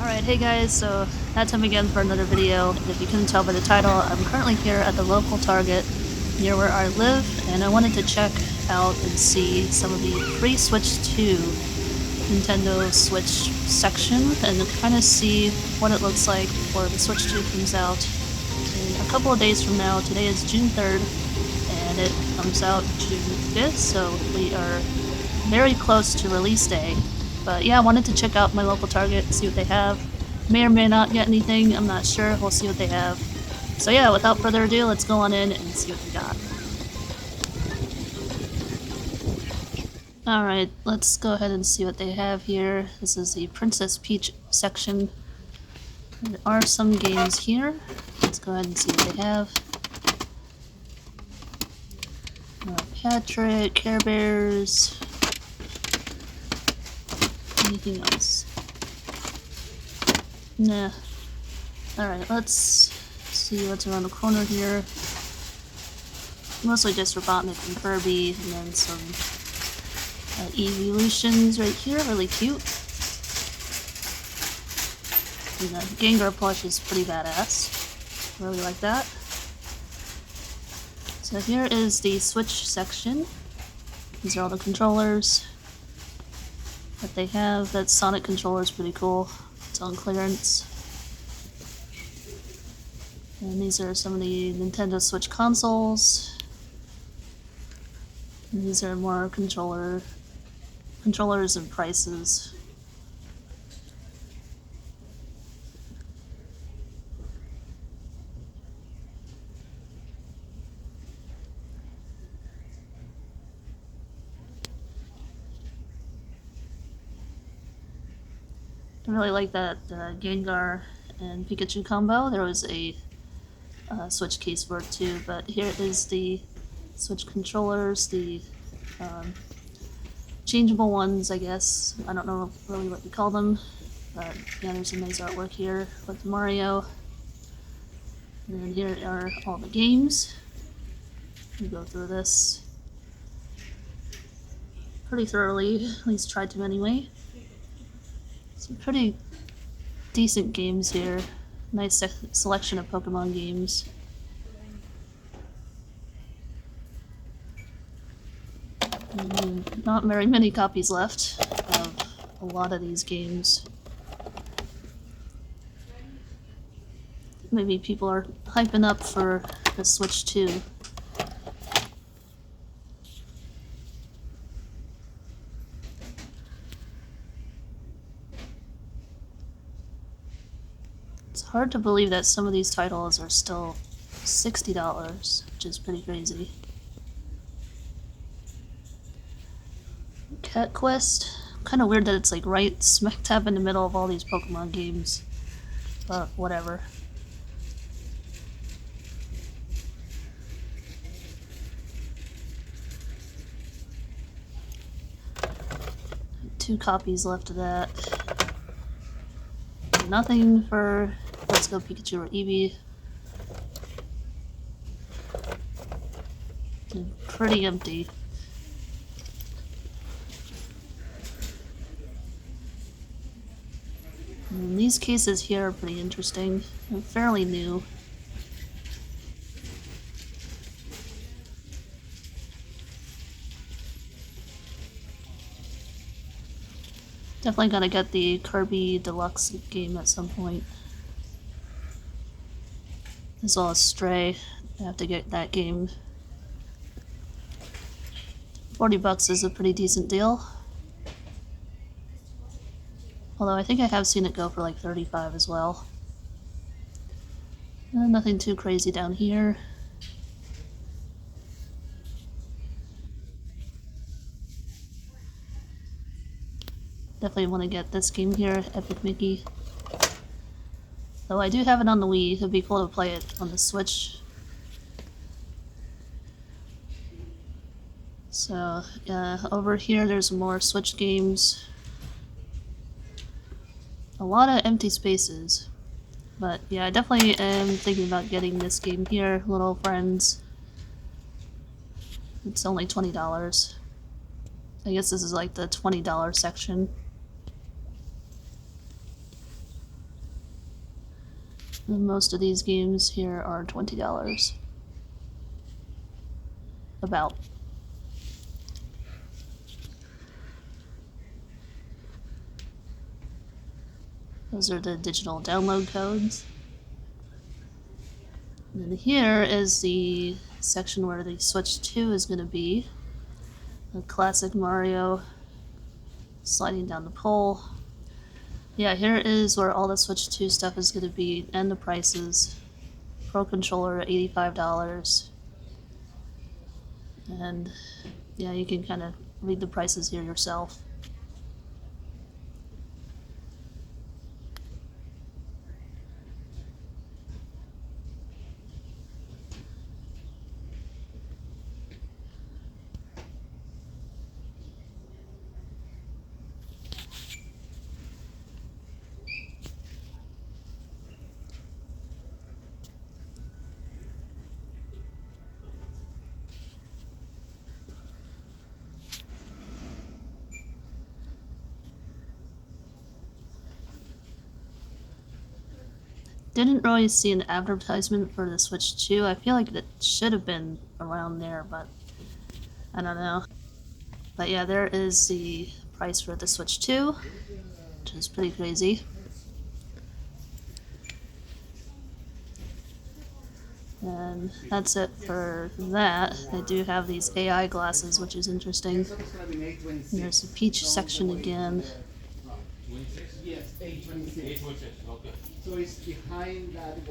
Alright, hey guys, so that time again for another video, and if you couldn't tell by the title, I'm currently here at the local Target near where I live, and I wanted to check out and see some of the free Switch 2 Nintendo Switch section, and kind of see what it looks like before the Switch 2 comes out in a couple of days from now. Today is June 3rd, and it comes out June 5th, so we are very close to release day. But yeah, I wanted to check out my local Target, see what they have. May or may not get anything, I'm not sure. We'll see what they have. So yeah, without further ado, let's go on in and see what we got. Alright, let's go ahead and see what they have here. This is the Princess Peach section. There are some games here. Let's go ahead and see what they have. Patrick, Care Bears. Anything else? Nah. Alright, let's see what's around the corner here. Mostly just Robotnik and Kirby, and then some evolutions right here, really cute. And the Gengar plush is pretty badass. Really like that. So here is the Switch section. These are all the controllers that they have. That Sonic controller is pretty cool. It's on clearance. And these are some of the Nintendo Switch consoles. And these are more controllers and prices. I really like that Gengar and Pikachu combo. There was a Switch case for it too, but here is the Switch controllers, the changeable ones, I guess. I don't know really what you call them, but yeah, there's some nice artwork here with Mario. And then here are all the games. We go through this pretty thoroughly, at least tried to anyway. Some pretty decent games here. Nice selection of Pokemon games. Not very many copies left of a lot of these games. Maybe people are hyping up for the Switch 2. It's hard to believe that some of these titles are still $60, which is pretty crazy. Cat Quest. Kind of weird that it's like right smack dab in the middle of all these Pokemon games. But whatever. Two copies left of that. Nothing for Let's Go Pikachu or Eevee. Pretty empty. And these cases here are pretty interesting. They're fairly new. Definitely gonna get the Kirby Deluxe game at some point. As well as Stray. I have to get that game. $40 is a pretty decent deal. Although I think I have seen it go for like 35 as well. Nothing too crazy down here. Definitely want to get this game here, Epic Mickey. Though I do have it on the Wii, it'd be cool to play it on the Switch. So, over here there's more Switch games. A lot of empty spaces. But yeah, I definitely am thinking about getting this game here, Little Friends. It's only $20. I guess this is like the $20 section. And most of these games here are $20. About. Those are the digital download codes. And then here is the section where the Switch 2 is going to be. The classic Mario sliding down the pole. Yeah, here is where all the Switch 2 stuff is going to be, and the prices. Pro controller, $85. And yeah, you can kind of read the prices here yourself. Didn't really see an advertisement for the Switch 2. I feel like it should have been around there, but I don't know. But yeah, there is the price for the Switch 2, which is pretty crazy. And that's it for that. They do have these AI glasses, which is interesting. And there's the Peach section again.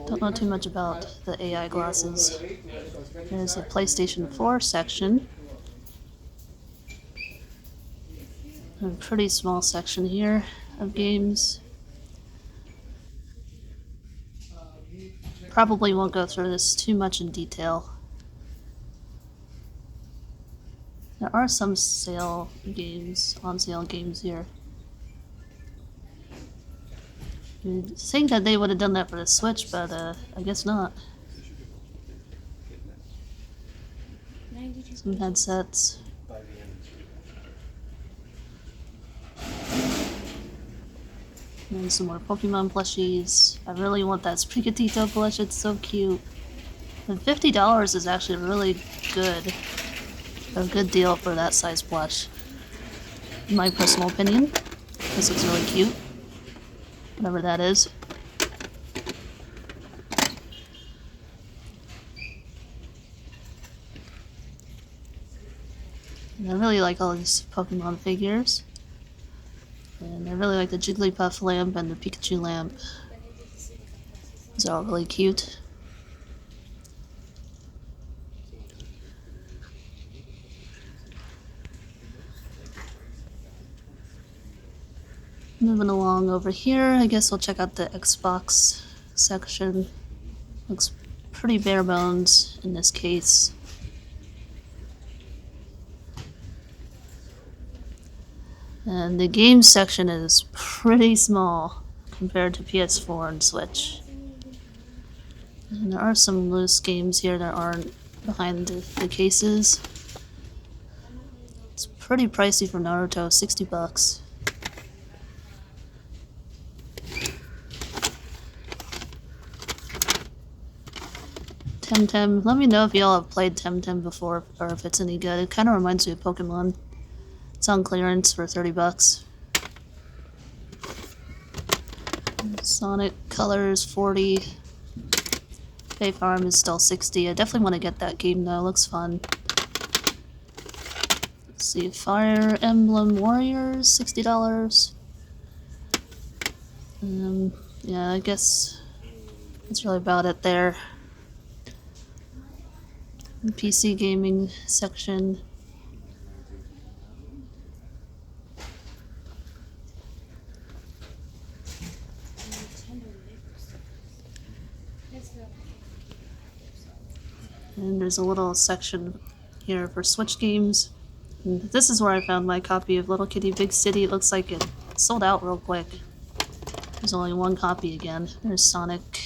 Don't know too much about the AI glasses. There's a PlayStation 4 section. A pretty small section here of games. Probably won't go through this too much in detail. There are some on sale games here. You'd think that they would have done that for the Switch, but I guess not. Some headsets. And some more Pokemon plushies. I really want that Sprigatito plush, it's so cute. And $50 is actually really good. A good deal for that size plush. In my personal opinion. This looks really cute. Whatever that is. And I really like all these Pokemon figures. And I really like the Jigglypuff lamp and the Pikachu lamp. These are all really cute. Moving along over here, I guess we'll check out the Xbox section. Looks pretty bare bones in this case. And the games section is pretty small compared to PS4 and Switch. And there are some loose games here that aren't behind the cases. It's pretty pricey for Naruto, $60. Temtem. Let me know if y'all have played Temtem before or if it's any good. It kind of reminds me of Pokemon. It's on clearance for $30. Sonic Colors 40. Bay Farm is still 60. I definitely want to get that game though. It looks fun. Let's see, Fire Emblem Warriors, $60. Yeah, I guess that's really about it there. PC gaming section. And there's a little section here for Switch games. And this is where I found my copy of Little Kitty Big City. It looks like it sold out real quick. There's only one copy again. There's Sonic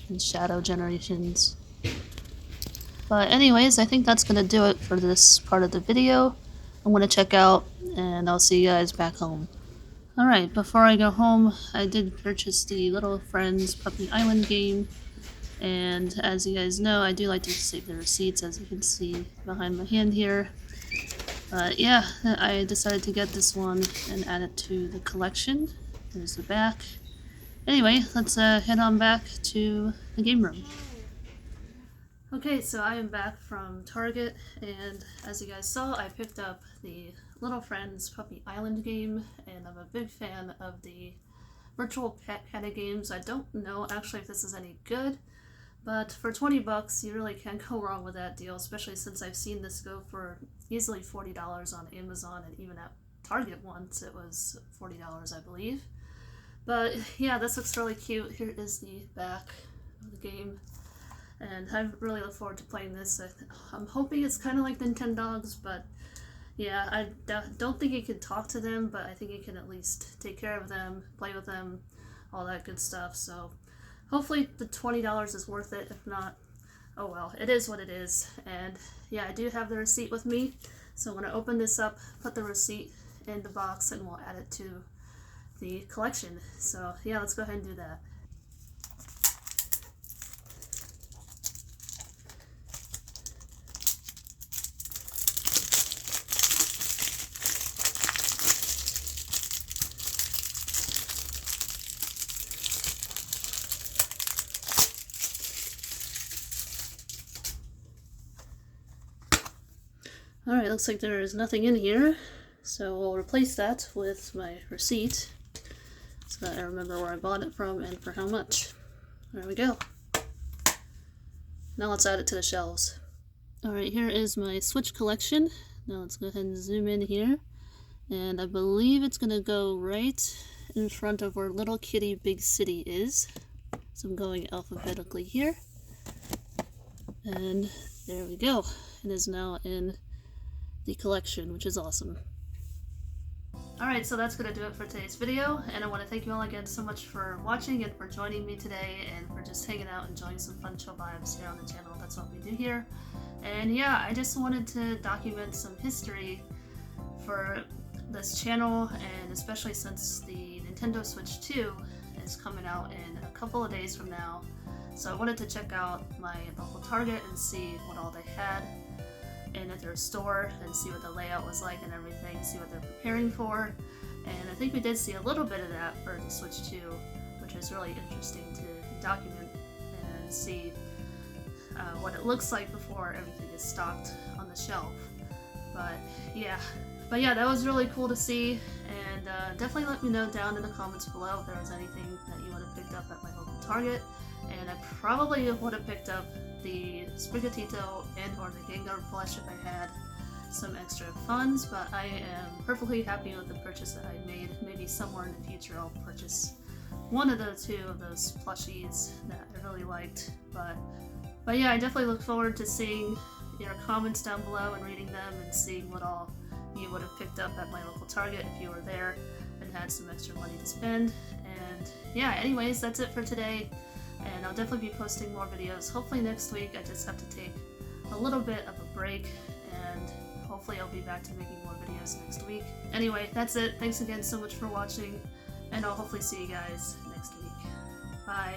and Shadow Generations. But anyways, I think that's gonna do it for this part of the video. I'm gonna check out, and I'll see you guys back home. Alright, before I go home, I did purchase the Little Friends Puppy Island game, and as you guys know, I do like to save the receipts, as you can see behind my hand here. But yeah, I decided to get this one and add it to the collection. There's the back. Anyway, let's head on back to the game room. Okay, so I am back from Target, and as you guys saw, I picked up the Little Friends Puppy Island game, and I'm a big fan of the virtual pet kind of games. I don't know actually if this is any good, but for 20 bucks, you really can't go wrong with that deal, especially since I've seen this go for easily $40 on Amazon, and even at Target once it was $40, I believe. But yeah, this looks really cute. Here is the back of the game. And I really look forward to playing this. I'm hoping it's kind of like Nintendogs, but yeah, I don't think you can talk to them, but I think you can at least take care of them, play with them, all that good stuff. So hopefully the $20 is worth it. If not, oh well, it is what it is. And yeah, I do have the receipt with me. So I'm going to open this up, put the receipt in the box, and we'll add it to the collection. So yeah, let's go ahead and do that. Alright, looks like there is nothing in here, so we'll replace that with my receipt so that I remember where I bought it from and for how much. There we go. Now let's add it to the shelves. Alright, here is my Switch collection. Now let's go ahead and zoom in here, and I believe it's going to go right in front of where Little Kitty Big City is. So I'm going alphabetically here, and there we go. It is now in the collection, which is awesome. Alright, so that's going to do it for today's video, and I want to thank you all again so much for watching and for joining me today and for just hanging out and enjoying some fun chill vibes here on the channel. That's what we do here. And yeah, I just wanted to document some history for this channel, and especially since the Nintendo Switch 2 is coming out in a couple of days from now. So I wanted to check out my local Target and see what all they had and at their store and see what the layout was like and everything, see what they're preparing for. And I think we did see a little bit of that for the Switch 2, which is really interesting to document and see what it looks like before everything is stocked on the shelf. But yeah, that was really cool to see, and definitely let me know down in the comments below if there was anything that you would have picked up at my local Target. And I probably would have picked up the Sprigatito and or the Gengar plush if I had some extra funds, but I am perfectly happy with the purchase that I made. Maybe somewhere in the future I'll purchase one of the two of those plushies that I really liked. But yeah, I definitely look forward to seeing your comments down below and reading them and seeing what all you would have picked up at my local Target if you were there and had some extra money to spend. And yeah, anyways, that's it for today. And I'll definitely be posting more videos, hopefully next week. I just have to take a little bit of a break, and hopefully I'll be back to making more videos next week. Anyway, that's it. Thanks again so much for watching, and I'll hopefully see you guys next week. Bye.